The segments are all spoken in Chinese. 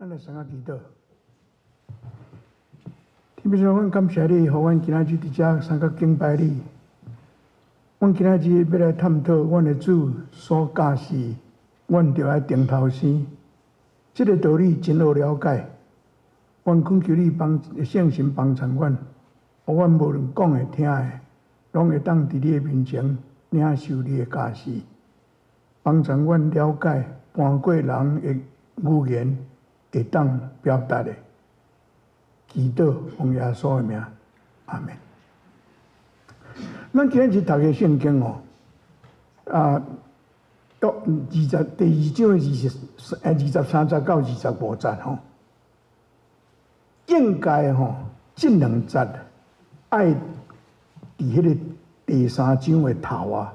咱来先祈祷。天父上，阮感谢你，互阮今仔日伫遮三角敬拜你。阮今仔日要来探讨阮的主所教示，阮着爱定头生。这个道理真好了解。阮恳求你圣神帮助阮，互阮无论讲的、听的，拢会当伫你的面前领受你的教示，帮助阮了解半过人的语言会当表达的。祈祷奉耶稣的名，阿门。咱今日读的圣经哦，到第二章23节到25节吼，应该吼这两节爱伫迄个第3章的头啊，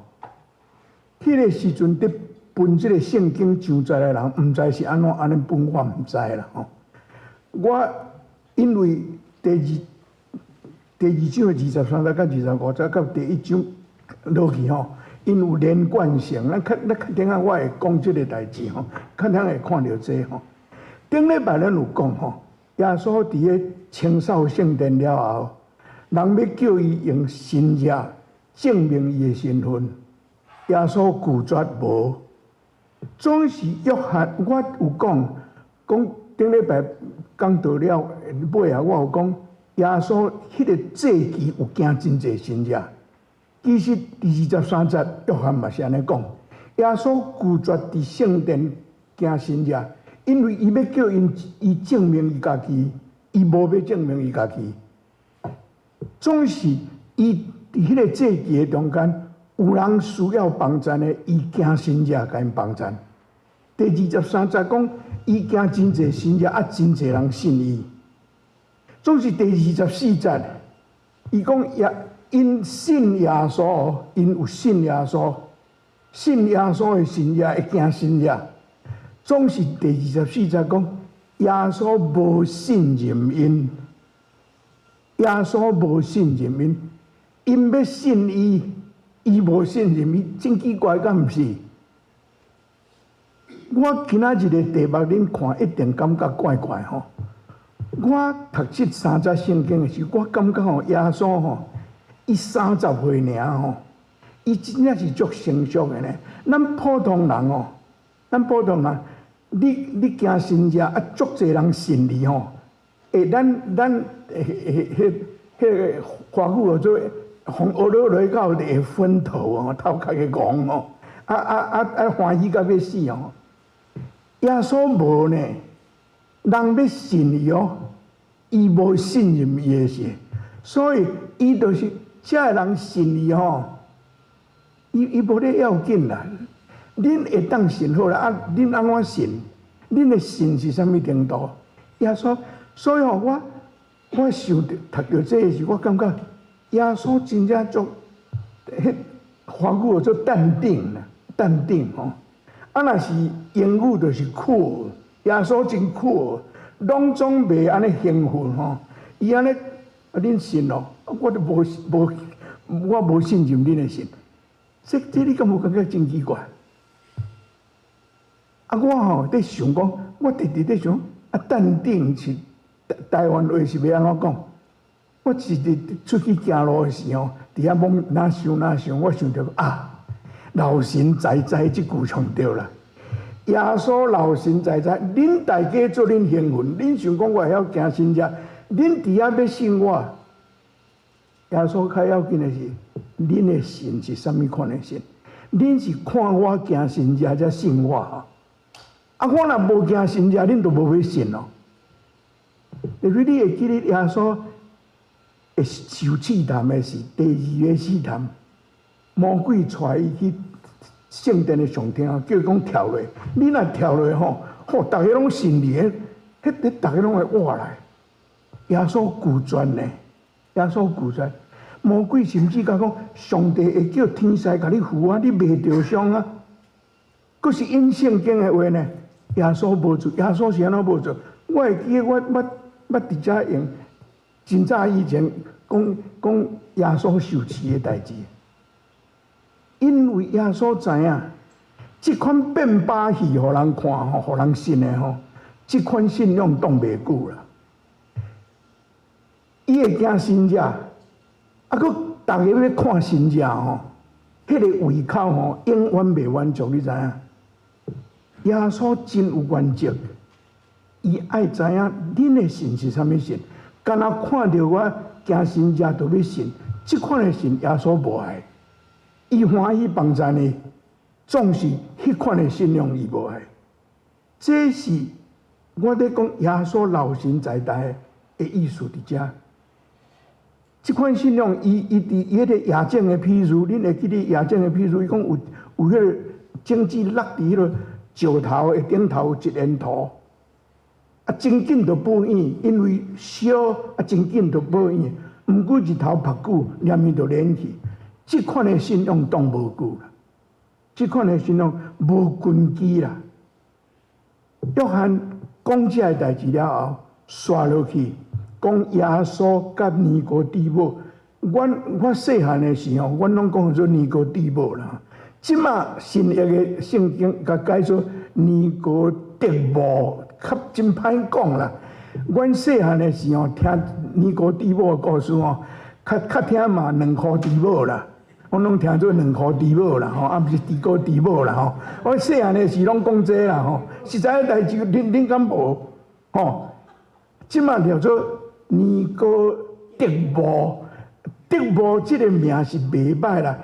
迄个时阵伫分这个圣经上载的人，毋知是安尼分法毋知啦吼。我因为第二章的23节到25节到第1章落去吼，因有连贯性，咱较顶下我会讲即个代志吼，较顶会看到这吼。顶礼拜咱有讲吼，耶稣伫咧清扫圣殿了后，人要叫伊用新约证明伊的身份，耶稣拒绝无。总是约翰，我有讲顶礼拜讲到了尾啊，我有讲耶稣迄个祭期有行真济新约。其实第23节约翰嘛是安尼讲，耶稣拒绝伫圣殿行新约，因为伊要叫伊证明伊家己，伊无要证明伊家己。总是伊伫迄个祭期的中间，有人需要帮助的，伊行新约甲因帮助。第23节讲，伊行真济新约，真济人信伊。总是第24节，伊讲因信耶稣，因有信耶稣，信耶稣的新约会行新约。总是第24节讲，耶稣无信任因，耶稣无信任因，因要信伊，伊无信任伊，真奇怪，敢毋是？我今仔日的题目，恁看一定感觉怪怪吼。我读这3节圣经的时候，我感觉吼，耶稣吼，伊30岁尔吼，伊真正是足成熟的呢。咱普通人哦，你行新约啊，足侪人信你吼。咱迄个华语叫做从学落到会昏头哦，头壳个戆哦，欢喜到要死哦。耶稣无呢，人要信伊哦，伊无信任伊的事，所以伊就是遮个人信伊吼，伊无咧要紧啦。恁会当信好啦，恁安怎信？恁的信是啥物程度？耶稣，所以吼，我想读到这个时，我感觉耶稣真正足，迄华语叫做淡定啦，淡定吼。若是英语就是 cool， 耶稣真 cool， 拢总袂安尼兴奋吼。伊安尼，恁信咯？我都无，我无信任恁的信。这你敢有感觉真奇怪？我吼在想讲，我直直在想，淡定是台湾话是要安怎讲？我是出去行路的时候，伫遐懵哪想，我想着老神在在这句唱对啦。耶稣老神在在，恁大家做恁兴奋，恁想讲我会晓行新约，恁伫遐要信我。耶稣较要紧的是，恁的信是啥物款的信？恁是看我行新约才信我啊！我若无行新约，恁就无要信咯。你会记得耶稣会受试探的是第2个试探，魔鬼带伊去圣殿的上厅，叫伊讲跳落。你若跳落吼，大家拢信你，迄大家拢会活来。耶稣拒绝呢，耶稣拒绝。魔鬼甚至甲讲，上帝会叫天使甲你扶啊，你袂着伤啊。佫是因圣经的话呢，耶稣无做，耶稣是安怎无做？我会记得我伫遮用真早以前讲耶稣受试的代志。因为耶稣知影，这款变把戏，互人看吼，互人信的吼，即款信仰挡袂久啦。伊会惊神者，佫逐个要看神者吼，迄个胃口吼永远袂满足，你知影？耶稣真有原则，伊爱知影恁的神是啥物神，敢若看到我惊神者就要信，即款的神耶稣无爱，伊欢喜帮助的，总是迄款的信仰伊无爱。这是我伫讲耶稣老神在台的意思伫遮。即款信仰，伊伫迄个亚正的譬如，恁会记得亚正的譬如，伊讲有迄个种子落伫迄个石头的顶头有一连土，真紧就报应，因为小真紧就报应，毋过日头曝久，念伊就连去。即款的信仰当无久啦，即款的信仰无根基啦。约翰讲这个代志了后，刷落去。讲耶稣甲尼哥底母，我细汉的时候，阮拢讲做尼哥底母啦。即马新约的圣经甲改做尼哥底母，较真歹讲啦。阮细汉的时候听尼哥底母的故事哦，较听嘛两箍底母啦，我拢听做两箍底母啦吼，毋是地哥底母啦吼。我细汉的时拢讲这啦吼，实在的代志恁敢无吼？即马叫做。尼哥底母，底母这个名是袂歹啦，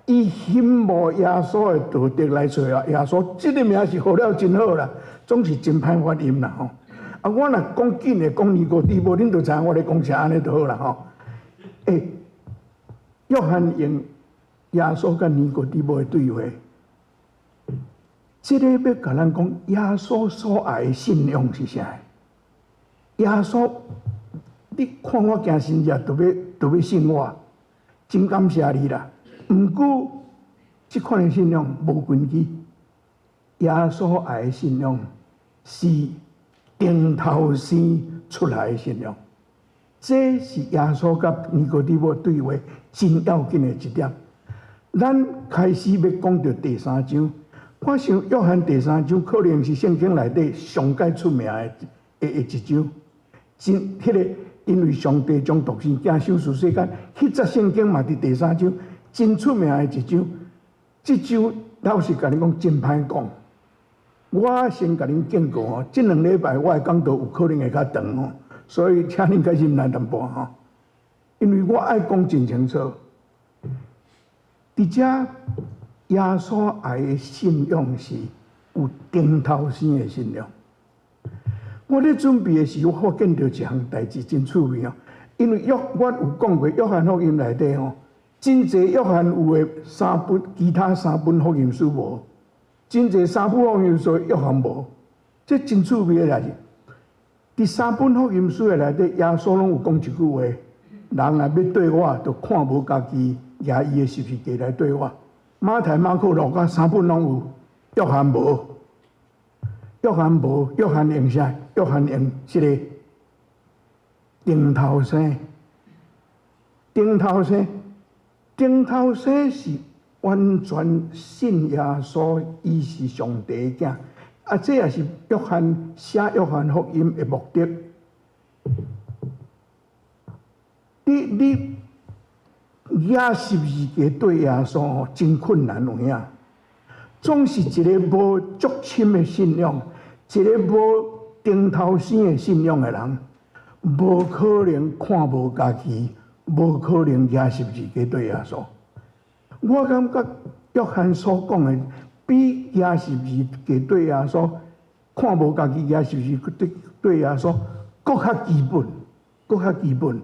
伊羡慕耶稣的道德来找啊。耶稣这个名是好了真好啦，总是真歹发音啦吼。我若讲紧的讲尼哥底母，恁就知影我咧讲啥安尼就好啦吼。约翰用耶稣甲尼哥底母的对话，这个要甲咱讲耶稣所爱的信仰是啥？耶稣。你看我惊神者，就要信我，真感谢你啦。毋过，即款的信仰无根基。耶稣爱的信仰是顶头生出来的信仰，这是耶稣甲尼哥底母对话真要紧的一点。咱开始要讲到第三章，我想约翰第三章可能是圣经内底上界出名的一章，真迄个。因为上帝将独生子收赎世间，迄则圣经嘛伫第三章真出名的一章。即章老实甲你讲真歹讲。我先甲恁警告吼，即2礼拜我的讲道有可能会较长吼，所以请恁较忍耐淡薄吼。因为我爱讲真清楚，伫遮耶稣爱的信仰是有顶头生的信仰。我咧准备的时候，我发现到一项代志真趣味哦。因为我有讲过，约翰福音内底吼，真侪约翰有的3本，其他3本福音书无；真侪3本福音书约翰无。这真趣味的代志。第3本福音书的内底，耶稣拢有讲一句话：人若要对我，就看无家己拿伊的十字架来对我。马太、马可、路加3本拢有，约翰无。约翰无，约翰用啥？约翰用这个顶头生。顶头生，顶头生是完全信耶稣，伊是上帝的囝。这也是约翰写约翰福音的目的。你也十字架对耶稣真困难有影。总是一个无足深的信仰，一个无顶头生的信仰的人，无可能看无家己，无可能举十字架对耶稣。我感觉约翰所讲的，比举十字架对耶稣，看无家己举十字架对耶稣，搁较基本，搁较基本，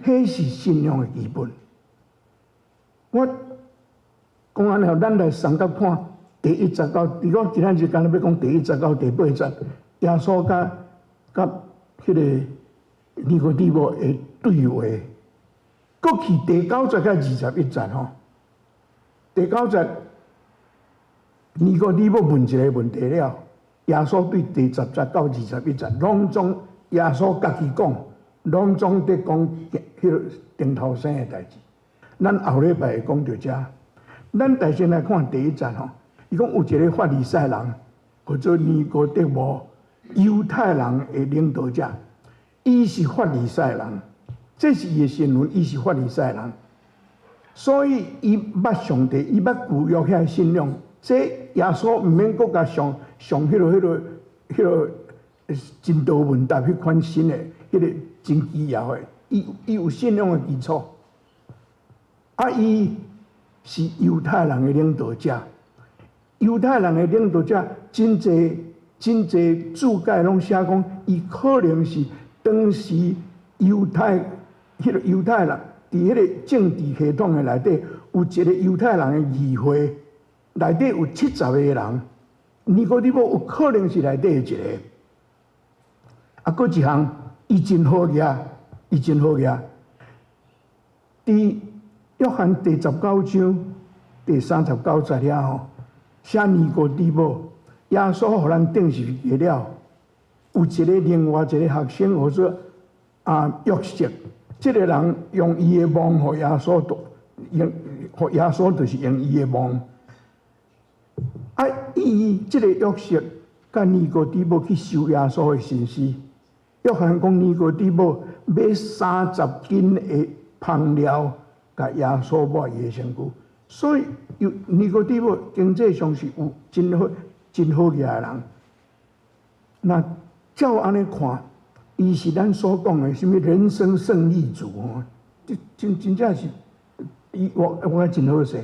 迄是信仰的基本。我讲安尼，咱来三角看。第1节到，如果今仔日干那要讲第1节到第8节，耶稣甲迄个尼哥底母的对话，搁去第9节到21节吼。第9节，尼哥底母问一个问题了，耶稣对第10节到21节，拢总耶稣家己讲，拢总在讲迄个顶头生的代志。咱后礼拜会讲到遮，咱大先来看第1节吼。伊讲有一个法利赛人，叫做尼哥底母，犹太人的领导者，伊是法利赛人，这是伊的身份，伊是法利赛人，所以伊捌上帝，伊捌旧约遐信仰。这耶稣毋免国家上迄个真道问答迄款新的，迄个真奇妙的，伊有信仰的基础。啊，伊是犹太人的领导者，犹太人的领导者真侪注解拢写讲，伊可能是当时犹太人伫迄个政治系统的内底，有一个犹太人的议会。内底有70个人，尼哥底母有可能是内底一个。啊，搁一项，伊真好嘢，伊真好嘢。伫约翰第19章第39节了吼，写尼哥底母，耶稣互咱顶是去了，有一个另外一个学生，或者约瑟，这个人用伊的梦互耶稣读，互耶稣就是用伊的梦。啊，伊即个约瑟甲尼哥底母去收耶稣的信息。约翰讲尼哥底母买30斤的香料，甲耶稣抹伊的身躯。所以尼哥底母经济上是有真好嘅人。那照安尼看，伊是咱所讲的什么人生胜利组吼，真正是我真好势。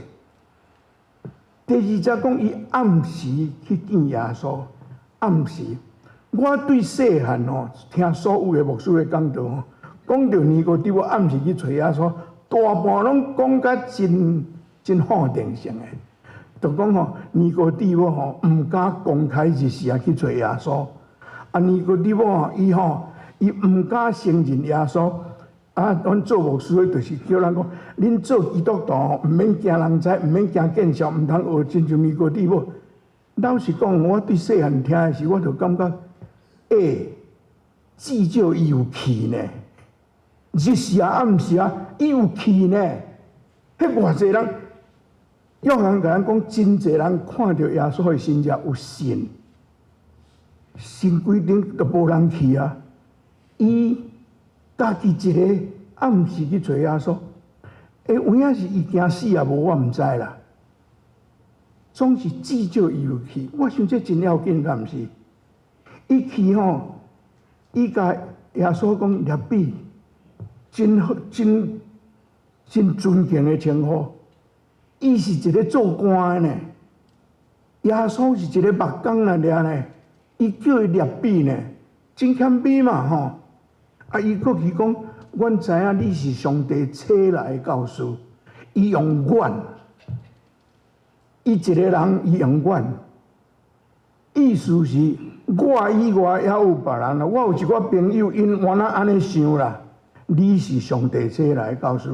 第二则讲，伊暗时去见耶稣。暗时，我对细汉吼听所有的牧师的讲道吼，讲到尼哥底母暗时去找耶稣，大半拢讲甲真好定性的，就讲吼尼哥底母吼毋敢公开日时啊去找耶稣，啊尼哥底母吼伊毋敢承认耶稣。啊，阮做牧师的，就是叫人讲，恁做基督徒吼，毋免惊人知，毋免惊见笑，毋通学亲像尼哥底母。老实讲，我对细汉听的时，我就感觉，至少伊有气呢。日时啊，暗时啊，伊有气呢。迄偌济人，约翰甲咱讲，真济人看到耶稣的身价有信，信规定都无人去啊。伊家己一个暗时去找耶稣，有影是伊惊死也无，我毋知啦。总是至少伊有去，我想这真要紧，敢毋是？伊去吼，伊甲耶稣讲rab比，真尊敬的称呼。伊是一个做官的呢，耶稣是一个木工来了呢，伊叫伊rab比呢，真谦卑嘛吼。啊！伊搁去讲，阮知影你是上帝找来的教师，伊用阮，伊一个人伊用阮，意思是我以外还有别人啦。我有一个朋友，因原来安尼想啦，你是上帝找来的教师。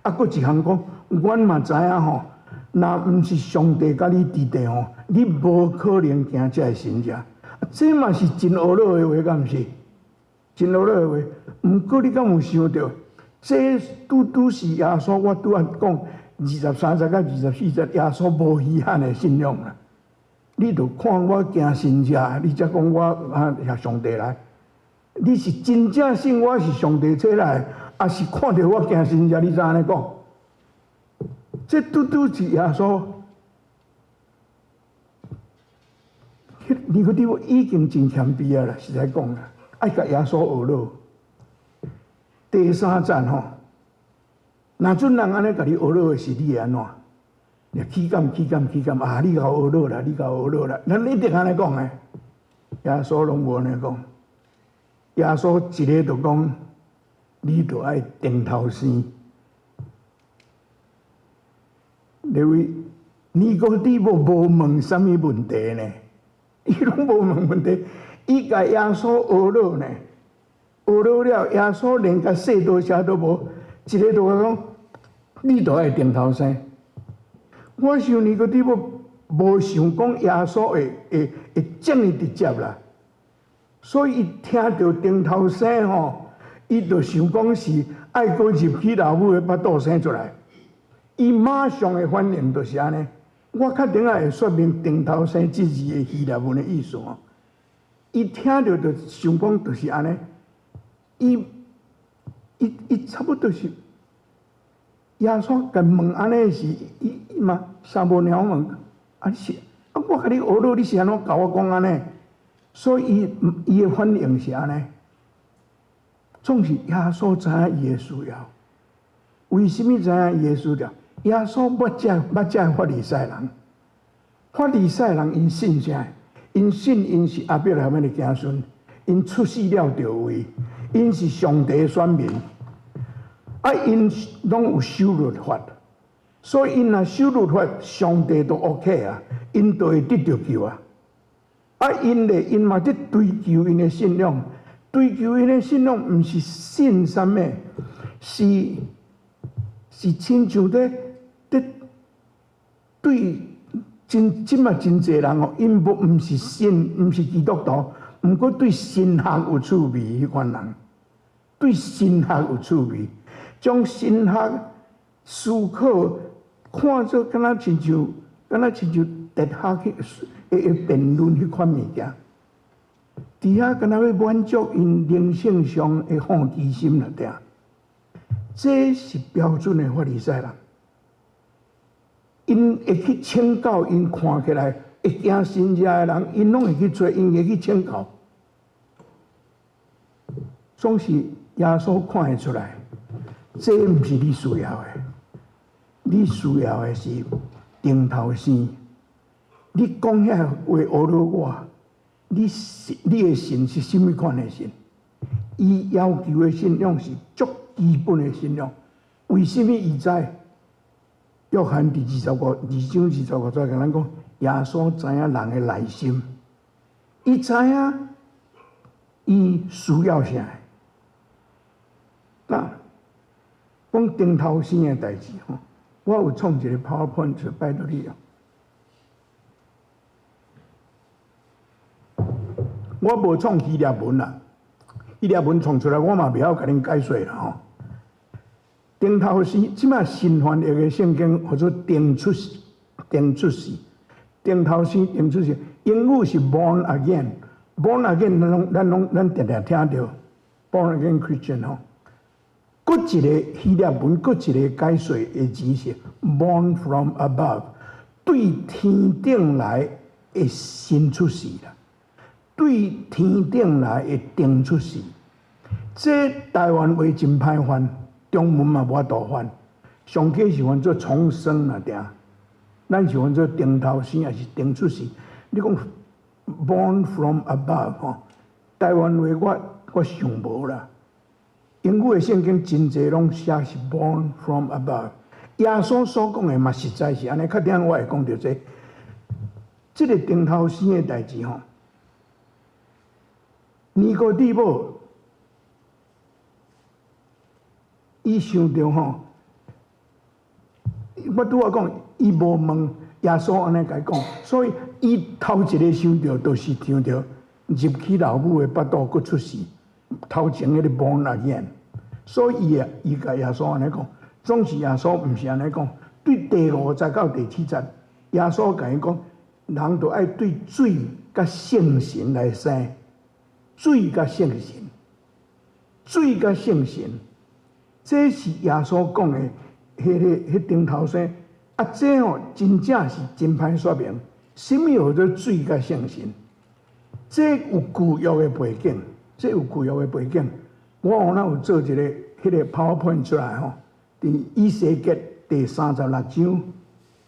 啊，搁一项讲，阮嘛知影吼，若毋是上帝甲你伫地吼，你无可能行这神者。这嘛是真恶老的话，敢毋是？真老的话，毋过你敢有想到，这拄是耶稣，我拄仔讲23节到24节，耶稣无稀罕的信仰啦。你著看我行神者，你才讲我上帝来。你是真正信我是上帝找来，还是看到我行神者，你才安尼讲？这拄是耶稣。尼哥底母已经真谦卑啊啦，实在讲啦。爱甲耶稣学咯。第3站吼，若准人安尼甲你学咯，是你安怎？你起感啊！你甲我学咯啦，你甲我学咯啦，咱一定安尼讲诶。耶稣拢无安尼讲。耶稣一个就讲，你着爱定头生。因为尼哥底母无问啥物问题呢？伊拢无问问题。伊甲耶稣学了呢，学了耶稣连甲说多少都无，一个就讲，你著爱定头生。我想尼哥底母无想讲耶稣会这么直接啦，所以伊听到定头生吼，伊就想讲是爱过入去老母的腹肚生出来。伊马上的反应就是安尼。我确定会说明定头生这字的希腊文的意思哦。伊听着就想讲，就是安尼，伊差不多是耶稣甲问安尼是，伊嘛三无鸟问，啊是，啊我甲你学了，你是安怎甲我讲安尼？所以伊的反应是安尼，总是耶稣知影伊的需要。为什么知影伊的需要？耶稣捌遮法利赛人，法利赛人因信啥？因信因是阿伯拉罕的子孙，因出世了就位，因是上帝的选民，啊因拢有守律法，所以因若守律法，上帝都 OK 啊，因就会得到救啊。啊因嘛在追求因的信仰，追求因的信仰，毋是信啥物，是亲像在对。即嘛真侪人哦，因毋是信，毋是基督徒，毋过对神学有趣味，迄款人对神学有趣味，将神学思考看做敢若亲像哲学的辩论迄款物件，伫遐敢若要满足因灵性上的好奇心了定，这是标准的法利赛人。因会去请教，因看起来会惊神邪的人，因拢会去做，因会去请教。总是耶稣看会出来，这毋是你需要的，你需要的是顶头生。你讲遐话学了我，你的神是甚物款的神？伊要求的信仰是足基本的信仰。为什么伊知？约翰第2章25节甲咱讲，耶稣知影人的内心，伊知影伊需要啥。那讲顶头生的代志吼，我有创一个 PowerPoint 摆到你啊。我无创希腊文啦，希腊文创出来，我嘛袂晓甲恁解说啦吼。顶头生，即摆新翻译的圣经叫做定出世，顶头生，定出世，英语是 born again，born again，咱常常听到 born again Christian 吼。搁一个希腊文，搁一个解说的字是 born from above， 对天顶来的新出世啦，对天顶来的定出世。这台湾话真歹翻。中文嘛无法度翻，上课是翻做重生啦，定，咱是翻做顶头生，还是顶出世？你讲 born from above 吼，台湾话我想无啦。英语的圣经真侪拢写是 born from above。耶稣所讲的嘛实在是安尼，确定我会讲到这。这个顶头生的代志吼，尼哥底母。伊想着吼，我拄仔讲，伊无问耶稣安尼甲伊讲，所以伊头一个想着，就是想着入去老母的腹肚，搁出世，头前迄个born again。所以伊甲耶稣安尼讲，总是耶稣毋是安尼讲。对第5节到第7节，耶稣甲伊讲，人着爱对水甲圣神来生，水甲圣神，水甲圣神。这是耶稣讲的，迄顶头生啊，这吼真正是真歹说明。什么叫做水甲圣神？这有旧约的背景，我有做一个迄个 PowerPoint 出来吼，伫以西结第36章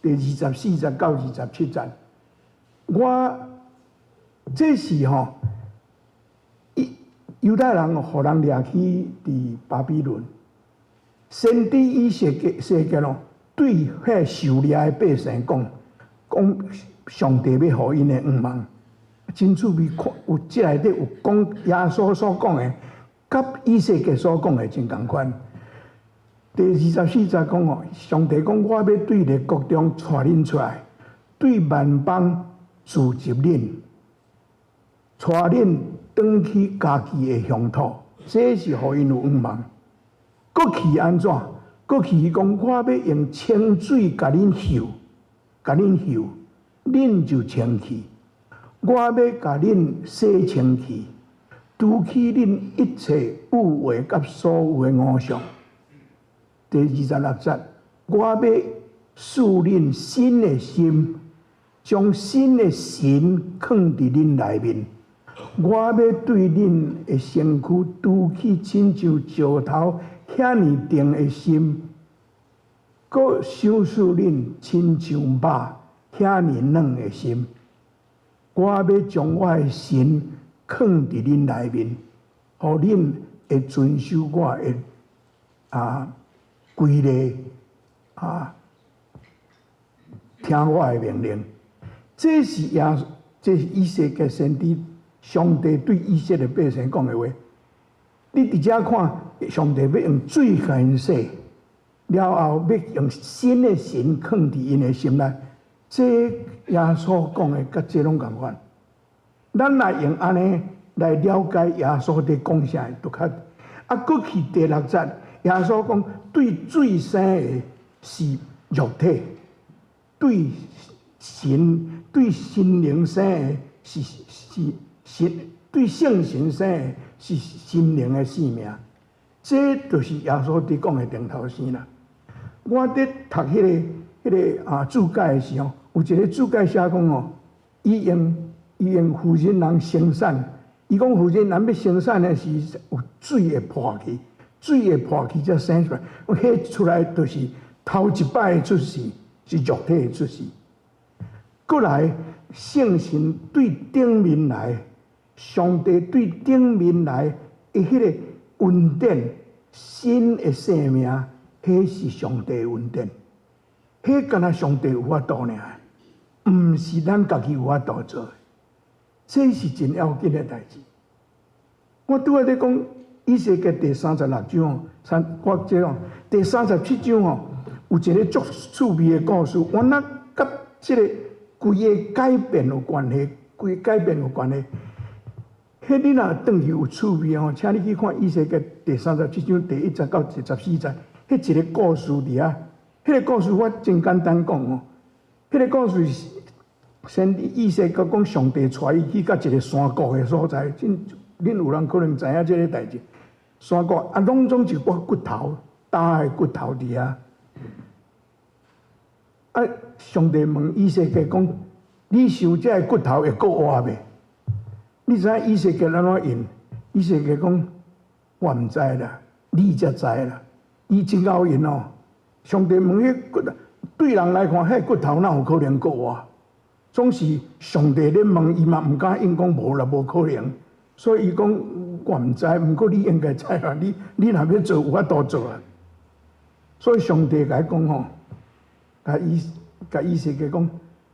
第24节到27节，我这是吼，犹太人互人掠去伫巴比伦。先知以西结咯，对遐受掠的百姓讲上帝要互因的愿望，真趣味。看有即内底有讲耶稣所讲的，甲以西结所讲的真共款。第24节讲哦，上帝讲我要对列国中带恁出来，对万邦召集恁，带恁转去家己的乡土，这是互因有愿望。搁去安怎？搁去讲，我要用清水甲恁嗅，恁就清去。我要甲恁洗清气，除去恁一切污秽甲所有的恶相。第26节，我要赐恁新的心，将新的神放伫恁内面。我要对恁的身躯除去亲像石头遐尼定的心，搁想使恁亲像肉遐尼软的心。我要将我的神放伫恁内面，互恁会遵守我的规律听我的命令。这是以色列先知上帝对以色列百姓讲的话。你伫遮看，上帝要用水甲因洗，了后要用新的神放伫因的心内。这耶稣讲的，甲这拢共款。咱来用安尼来了解耶稣伫讲啥，就较过去第6节，耶稣讲对水生的是肉体，对心灵生的是神，对圣神生的是心灵的性命。这就是耶稣伫讲的顶头先啦。我伫读迄个注解的时候，有一个注解写讲哦，伊用妇人人生产，伊讲妇人人要生产的是有水会破去，水会破去才生出来，迄出来就是头一摆的出世，是肉体的出世。过来，圣神对顶面来，上帝对顶面来的迄个恩典，新的生命，迄是上帝的恩典。迄敢若上帝有法度尔，毋是咱家己有法度做。这是真要紧的代志。我拄仔咧讲以西结第36章我这样第37章哦，有一个足趣味的故事，原来甲这个规个改变有关系，规个改变有关系。迄你若转去有趣味哦，请你去看以西结第37章第1节到第14节，迄一个故事伫遐。迄个故事我真简单讲哦，迄个故事先以西结讲上帝带伊去到一个山谷的所在，恁有人可能知影这个代志。山谷拢总一挂骨头，大的骨头伫遐。上帝问以西结讲：你想这个骨头会够活袂？你知影以西结安怎应？以西结讲：我毋知啦，你才知啦。伊真够应哦。上帝问迄骨头，对人来看，迄骨头哪有可能够活？总是上帝咧问伊嘛，毋敢应讲无啦，无可能。所以伊讲我毋知，毋过你应该知啊。你若要做，有法度做啊。所以上帝甲伊讲吼，甲以西结讲，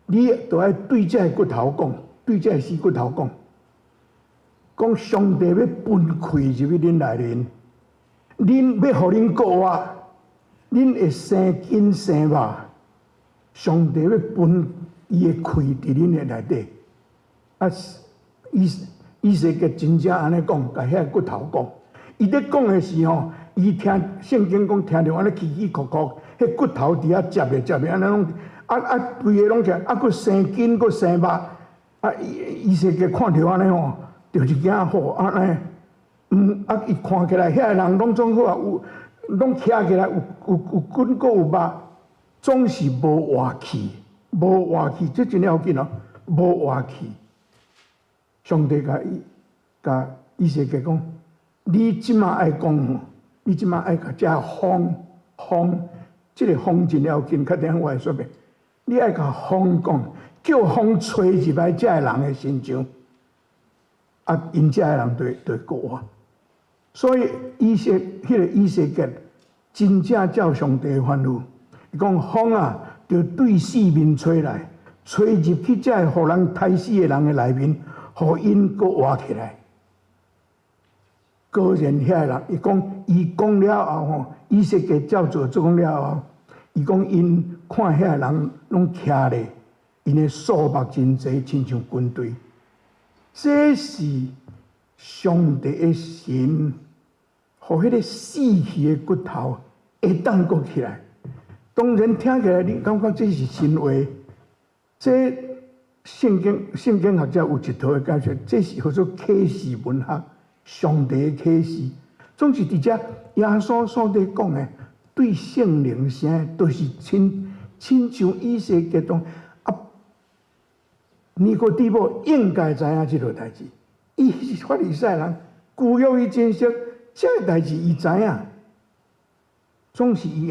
你着爱对这个骨头讲，对这个死骨头讲上帝要分开入去恁内面，恁要互恁过啊，恁会生筋生肉，上帝要分伊的开伫恁的内底。以西结真正安尼讲，甲遐骨头讲，伊咧讲的是吼，伊听圣经讲，听着安尼起起哭哭，迄骨头伫遐接咧安尼拢，规个拢起来，佫生筋佫生肉，以西结看着安尼吼，着一件好安尼，伊看起来遐人拢总好啊，拢徛起来有筋佫有肉，总是无活气，无活气，这真要紧哦，无活气。上帝甲以西结讲，你即马爱讲，你即马爱甲这风，这个风真要紧，较点我会说明。你爱甲风讲，叫风吹入来这个人的身上，因这个人就过活。所以迄个以西结真正照上帝的吩咐，伊讲风啊，就对四面吹来，吹入去这个互人杀死的人的内面。互因搁活起来，果然遐人，伊讲了后吼，以西结照做讲了后，伊讲因看遐人拢徛咧，因的数目真侪，亲像军队。这是上帝的神，互迄个死去的骨头会当搁起来。当然听起来，你感觉这是神话，这圣经学者有一套的解释，这是叫做启示文学，上帝的启示。总是伫遮耶稣所伫讲的，对圣灵啥，都是亲像以西结中啊，尼哥底母应该知影即个代志。伊是法利赛人，具有伊真实，这个代志伊知影。总是伊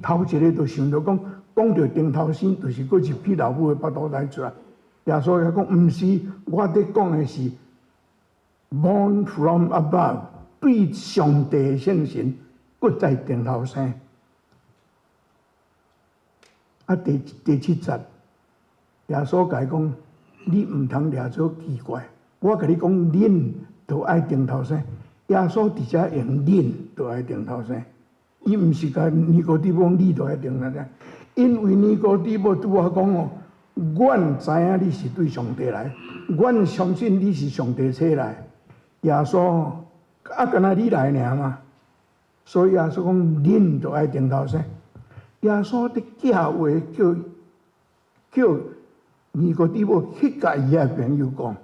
头一个就想到讲到顶头先，就是过一批老母的巴肚内出来。耶稣也讲，毋是，我伫讲的是 born from above， 对上帝的圣神，搁在顶头生。啊，第7节，耶稣甲伊讲，你毋通掠做奇怪。我甲你讲，恁都爱顶头生。耶稣伫遮用恁都爱顶头生，伊毋是甲尼哥底母你都爱顶头生，因为尼哥底母拄我讲哦。阮知影你是对上帝来，阮相信你是上帝差来。耶稣啊，敢若你来尔嘛。所以耶稣讲，恁就爱顶头生。耶稣的教话叫尼哥底母去甲伊个朋友讲，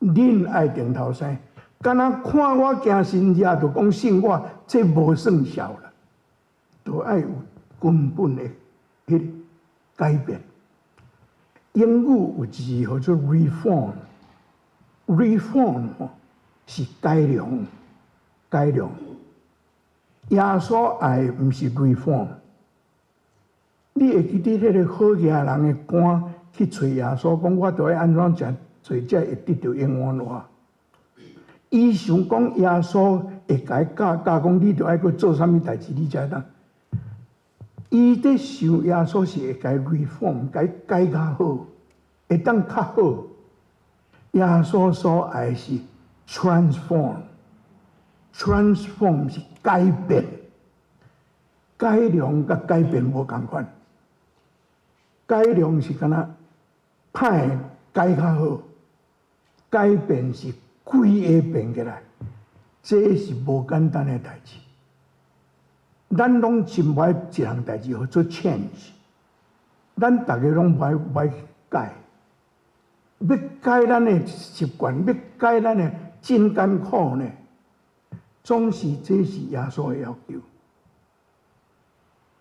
恁爱顶头生。敢若看我行神迹，就讲信我，这无算数啦，都爱有根本的迄个改变。英语有一字叫做 reform，reform 是改良。耶稣爱毋是 reform。你会记得迄个好野人的官去找耶稣，讲我着要安怎做才会得到永远话？伊想讲耶稣会甲伊教讲，你着爱去做啥物代志，你才会当。伊在想耶稣是会甲伊 reform， 甲伊改较好，会当较好。耶稣所爱是 transform 是改变，改良甲改变无共款。改良是敢若歹改较好，改变是规个变起来，这是无简单的代志。咱拢真歹一项代志叫做 change， 咱大家拢歹改，要改咱的习惯，要改咱的真艰苦呢，总是这是耶稣的要求。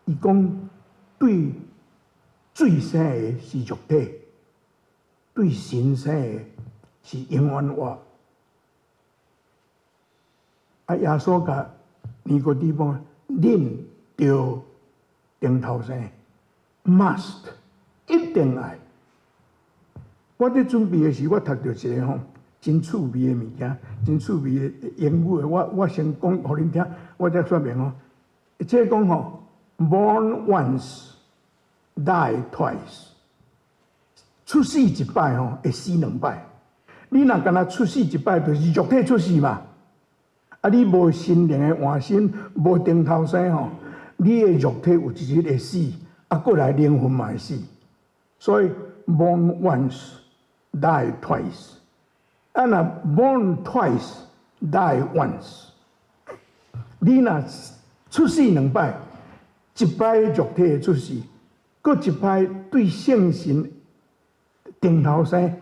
伊讲对最生的是肉体，对神生的是永远话。啊，耶稣甲尼哥底母，恁着顶头生 ，must 一定爱。我伫准备的时，我读到一个吼真趣味的物件，真趣味的英语的，我先讲互恁听，我再说明吼。即讲吼 ，born once。Die twice， 出世一摆吼，会死两摆。你若敢若出世一摆，就是肉体出世嘛。啊，你无心灵的换身，无顶头生吼，你的肉体有一日会死，啊，过来灵魂嘛会死。所以 born once, die twice。啊，若 born twice, die once。你若出世两摆，一摆肉体的出世。搁一摆对圣神顶头生，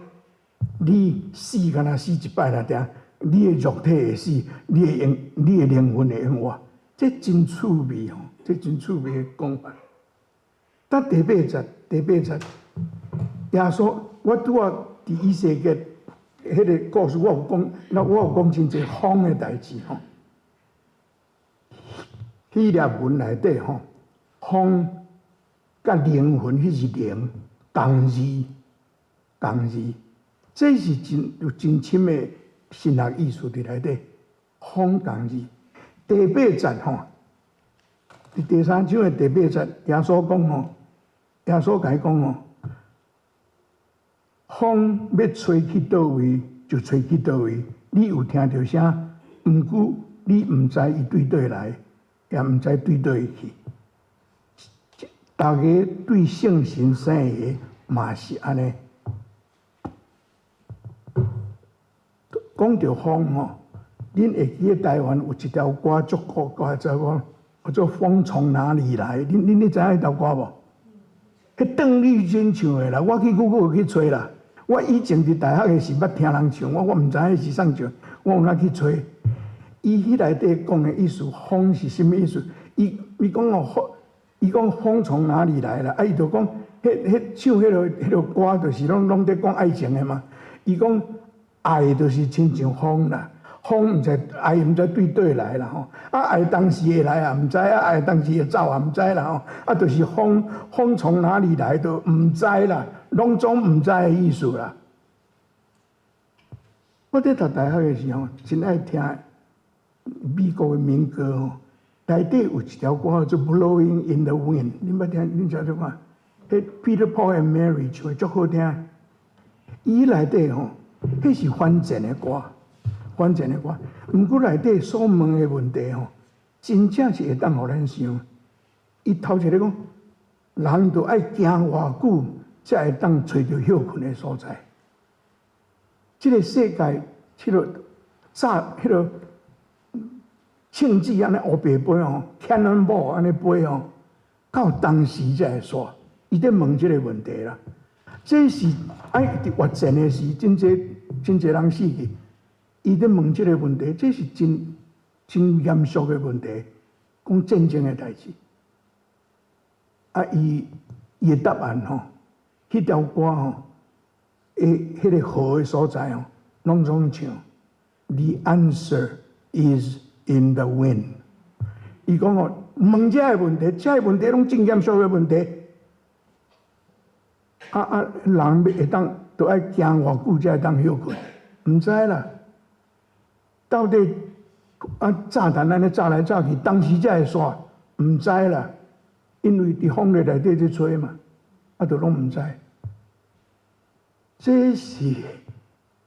你死敢若死一摆啦，定你的肉体会死，你的灵魂会永活，这真趣味吼，这真趣味的讲法。但第八节，耶稣，我拄啊伫以西结迄个故事，我有讲真侪风的代志吼。希腊文内底吼，风。甲灵魂迄是灵，同字，这是有真深的神学意思伫内底。风同字，第8节吼，第3章的第8节，耶稣讲吼，耶稣甲伊讲吼，风要吹去倒位就吹去倒位，你有听到声，毋过你毋知伊对倒来，也毋知对倒去。大家对圣神生的嘛是安尼。讲到风吼，恁会记得台湾有一条歌足好歌，叫做《风从哪里来》。恁知影迄条歌无？迄邓丽君唱的啦，我去 Google 去找啦。我以前伫大学诶时捌听人唱，我毋知影是啥唱，我有哪去找。伊迄内底讲诶意思，风是啥物意思？伊讲哦，风，伊讲风从哪里来啦？啊，伊就讲，唱迄个歌，就是拢在讲爱情诶嘛。伊讲爱就是亲像风啦，风毋知爱毋知对来啦吼。啊，爱当时会来也毋知，啊爱当时会走也毋知啦吼。啊，就是风从哪里来都毋知啦，拢总毋知诶意思啦。我伫读大学诶时候，真爱听美国诶民歌吼，内底有一条歌叫做《Blowing in the Wind》，恁捌听？恁晓得看？迄 Peter Paul and Mary 唱诶足好听。伊内底吼，迄是反战诶歌，反战诶歌。毋过内底所问诶问题吼，真正是会当互咱想。伊头一个讲，人着爱行偌久，才会当找到休困诶所在。即个世界，迄落炸，迄落枪支安尼乌白飞吼 ，Cannonball 安尼飞吼，到当时才会煞。伊在问即个问题啦。这是爱伫越战诶时，真侪人死去。伊在问即个问题，这是真严肃诶问题，讲战争诶代志。啊，伊诶答案吼，迄条歌吼。迄个好诶所在哦，拢总唱 The answer is in the wind。伊讲哦，问遮个问题，遮个问题拢真严肃诶问题。人会当都爱行偌久才会当休困，毋知啦。到底炸弹安尼炸来炸去，当时才会煞，毋知啦。因为伫风力内底在吹嘛，都拢毋知。这是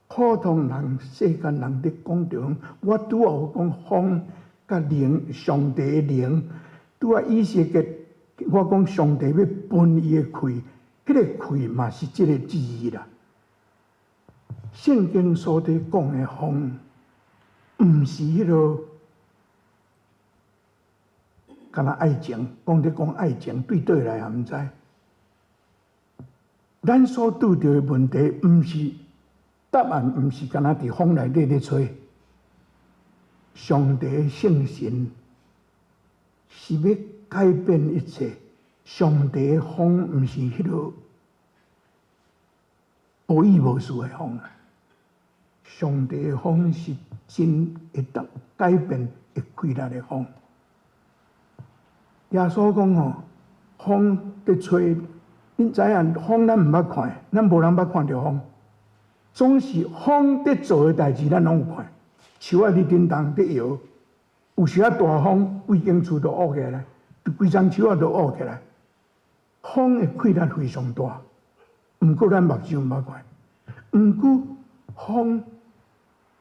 普通人、世间人伫讲着，我拄有讲风甲灵、上帝的灵，拄啊以色列，我讲上帝要分伊的气，迄个气嘛是即个字啦。圣经所伫讲的风，毋是迄落，敢若爱情，讲爱情对来也毋知。咱所拄到的问题，毋是答案，毋是干那伫风内底咧吹。上帝的圣神是要改变一切。上帝的风毋是迄落无依无事的风，上帝的风是真会当改变、会开力的风。耶稣讲吼，风在吹。恁知影风咱毋捌看，咱无人捌看着风。总是风伫做诶代志，咱拢有看。树仔伫震动伫摇，有时啊大风，规间厝都乌起来，规丛树仔都乌起来。风诶气力非常大，毋过咱目睭毋捌看。毋过风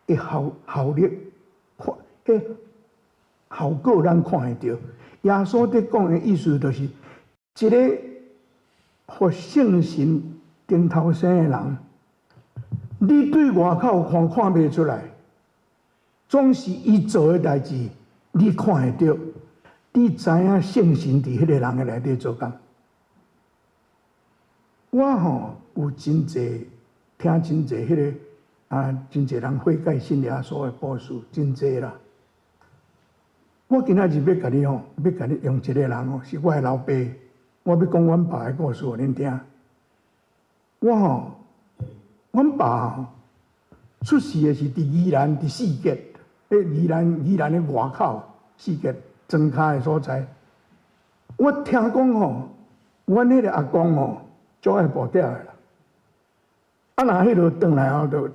诶效力，迄效果咱看会到。耶稣伫讲诶意思，就是一个。互圣神顶头生的人，你对外口看袂出来，总是伊做的代志，你看会到，你知影圣神伫迄个人的内底做工。我吼有真侪听真侪迄个真侪人悔改信耶稣的故事，真侪啦。我今仔日要甲你用一个人哦，是我的老爸。我要讲阮爸的故事互恁听。阮爸出世的是伫宜兰伫四结，宜兰的外口四结庄脚的所在。我听讲吼，阮迄个阿公吼，足爱步调的啦。若迄落转来后，就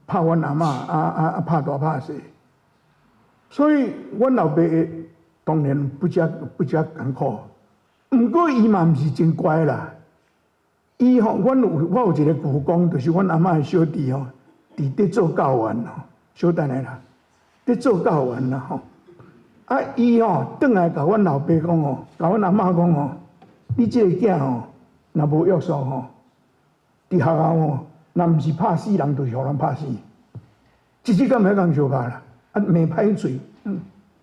拍阮阿嬷，拍大拍小。所以阮老爸当然不遮艰苦。毋过伊嘛毋是真乖啦，伊吼，我有一个舅公，就是阮阿嬷的小弟吼，伫做教员吼，小等下啦，伫做教员啦吼。伊吼转来甲阮老爸讲吼，甲阮阿嬷讲吼，你即个囝吼，若无约束吼，伫学校吼，若毋是拍死人，就是互人拍死。一日敢袂共相拍啦，骂歹嘴，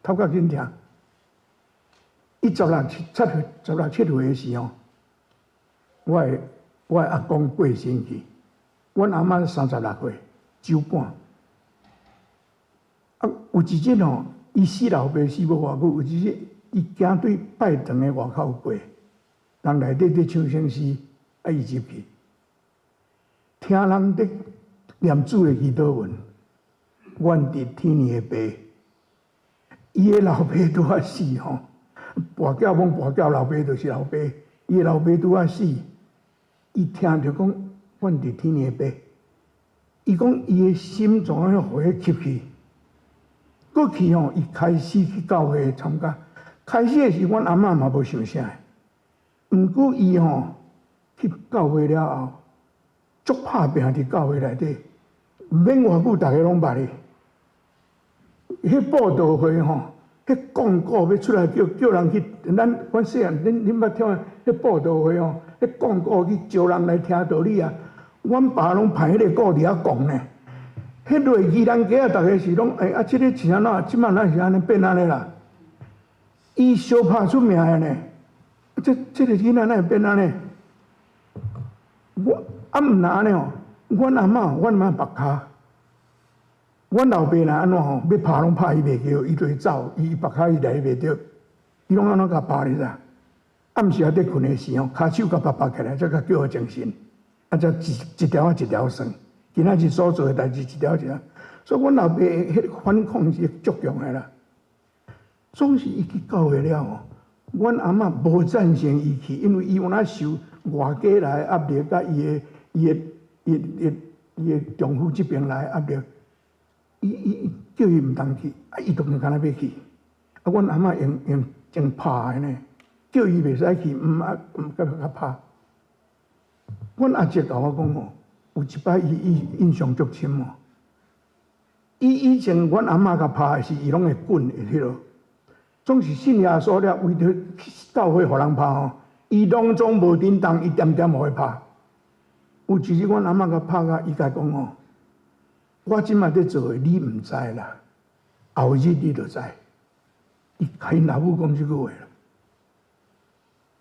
头壳紧疼。伊16、17岁的时候，我的阿公过身去，阮阿嬷36岁，周半。啊，有一日吼，伊死老爸死无偌久，有一日伊行对拜堂的外口过，人内底咧唱圣诗，啊，伊入去，听人咧念主的祈祷文，阮伫天年的爸，伊的老爸拄啊死吼，跋筊往跋筊，老爸就是老爸，伊的老爸拄啊死，伊听着讲，阮伫天年的爸，伊讲伊的心怎啊互迄吸去？过去吼，伊开始去教会参加。开始的时，阮阿嬷嘛无想啥，毋过伊吼去教会了后，足拍拼伫教会内底，毋免偌久，大家拢捌哩。迄布道会吼，迄广告要出来叫人去，阮细汉，恁捌听迄布道会吼，迄广告去招人来听道理啊。阮爸拢派迄个鼓伫遐讲呢。迄落宜兰街啊，逐个是拢即个是安怎？即摆咱是安尼变安尼啦。伊相拍出名的呢，这个囡仔哪会变安尼？毋若安尼哦，阮阿嬷目骹，阮老爸若安怎吼，要拍拢拍伊袂着，伊就会走，伊目骹伊来袂着，伊拢安怎甲拍哩啦？暗时啊，伫困的时候，骹手甲拔起来，才甲叫我精神，啊，才一条啊一条算。今仔日所做的代志一条一条，所以阮老爸迄反抗是足强的啦。总是伊去教会了吼，阮阿嬷无赞成伊去，因为伊有哪受外家来压力，甲伊的丈夫这边来压力，伊叫伊毋通去，啊，伊当然敢若要去，啊，阮阿嬷用真拍的呢，叫伊袂使去，毋甲拍。阮阿姐甲我讲吼。有一摆，伊印象足深哦。伊以前阮阿嬷甲拍的是，伊拢会滚的迄落，总是信耶稣了，为着教会互人拍吼，伊拢总无叮当，伊点点互伊拍。有一日，阮阿嬷甲拍甲，伊甲讲吼，我即摆伫做的，你毋知啦，后日你就知。伊甲因老母讲即句话啦。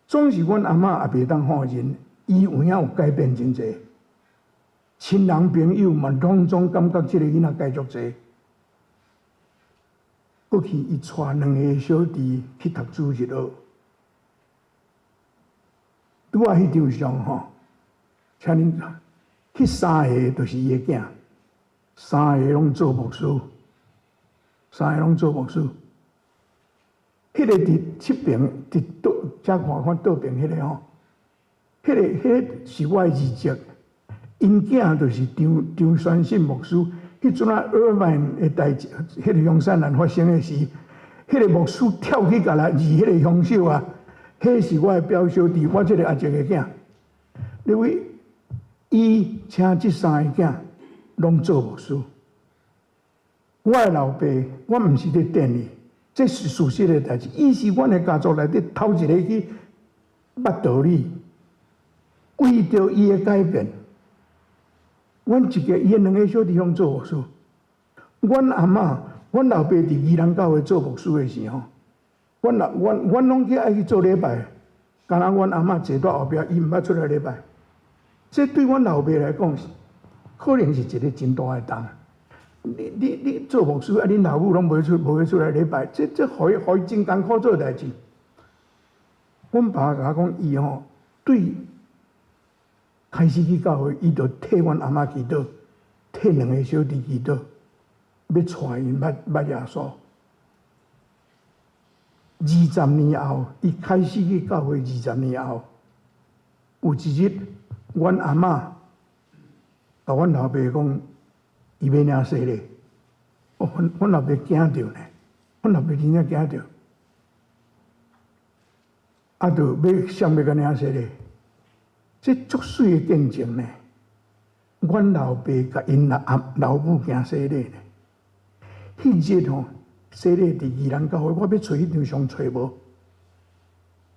总是阮阿嬷也袂当放任，伊有影有改变真济。亲人朋友嘛，拢总感觉即个囡仔继续济。过去伊带2个小弟去读主日学，拄啊迄张相吼，请恁迄3个就是伊的囝，3个拢做牧师，3个拢做牧师。迄个伫侧边，伫倒，遮看倒边迄个吼，迄个是我的儿侄。因囝就是张宣信牧师，迄阵啊尔曼的代志，迄个香山兰发生的时，迄个牧师跳去甲来治迄个凶手啊，迄是我的表小弟，我这个阿姐的囝。因为伊请这3个囝拢做牧师，我的老爸，我毋是咧电伊，这是事实的代志。伊是阮的家族内底头一个去捌道理，为着伊的改变。阮伊2个小弟拢做牧师，阮阿嬷、阮老爸伫宜兰教会做牧师的时候，阮拢去爱去做礼拜，敢若阮阿嬷坐在后壁，伊毋捌出来礼拜。这对阮老爸来讲，可能是一个真大的重。你做牧师，啊，恁老母拢无出来礼拜，这互伊真艰苦做代志。阮爸甲我讲，伊吼对。开始去教会，伊就替阮阿嬷祈祷，替2个小弟祈祷，要带因捌耶稣。20年后，伊开始去教会20年后，有一日，阮阿嬷甲阮老爸讲，伊要领洗礼。阮老爸惊着呢，阮老爸真正惊着，啊，就要想要甲领洗礼。这足水的见证呢，阮老爸甲因老母行洗礼呢。迄日吼，洗礼伫宜兰教会，我要找迄张相找无。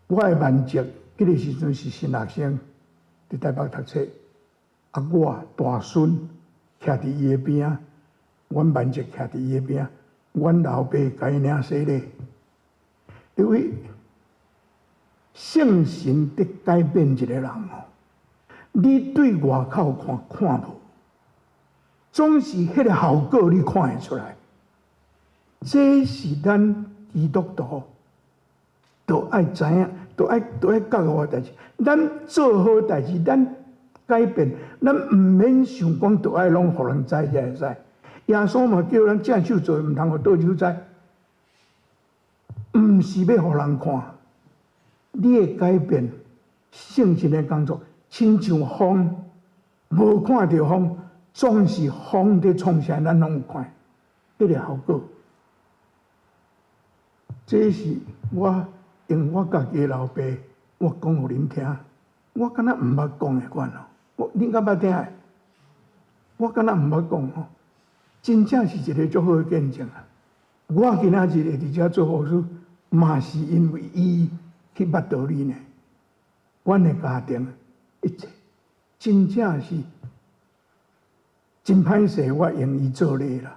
我的万籍，迄个时阵是新学生，伫台北读册。啊，我大孙徛伫伊的边，阮万籍徛伫伊的边，阮老爸甲伊领洗礼。因为圣神得改变一个人哦。你对外口看无，总是迄个效果你看会出来。这是咱基督徒都爱知影，都爱觉悟代志。咱做好代志，咱改变，咱毋免想讲都爱拢互人知才会使。耶稣嘛叫咱正手做，毋通互倒手知。毋是要互人看，你的改变、圣神的工作，亲像风，无看到风，总是风在创啥，咱拢有看，迄个效果。这是我用我家己的老爸，我讲互恁听，我敢若毋捌讲的款哦。恁敢捌听的？我敢若毋捌讲吼，真正是一个足好的见证啊！我今仔日会伫遮做护士，嘛是因为伊去捌道理呢。阮的家庭一切真正是真歹势，我用伊做例啦。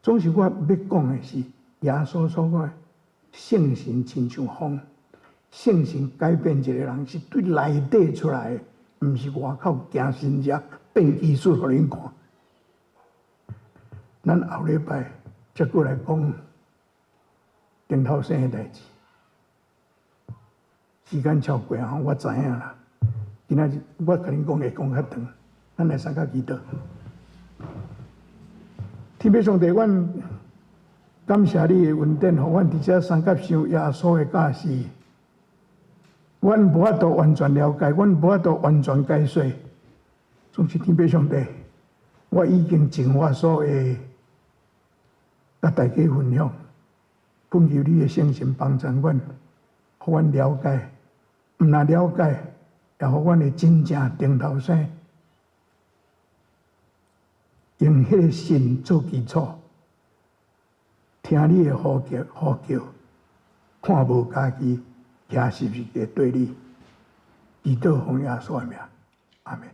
总是我要讲的是。耶稣所讲，圣神亲像风，圣神改变一个人是对内底出来的，毋是外口行神者变技术互恁看。咱后礼拜再过来讲顶头生的代志，时间超过啊，我知影啦。今仔日我甲恁讲会讲较长，咱来三甲祈祷。天父上帝，阮感谢你的恩典，互阮伫遮三甲想耶稣的教示。阮无法度完全了解，阮无法度完全解说。总是天父上帝，我已经尽我所会，甲大家分享。恳求你的圣神帮助阮，互阮了解，毋若了解，也互阮的真正顶头生，用迄个心做基础。听你的呼叫，看无家己，也是不是对你？祈祷奉耶稣的名，阿门。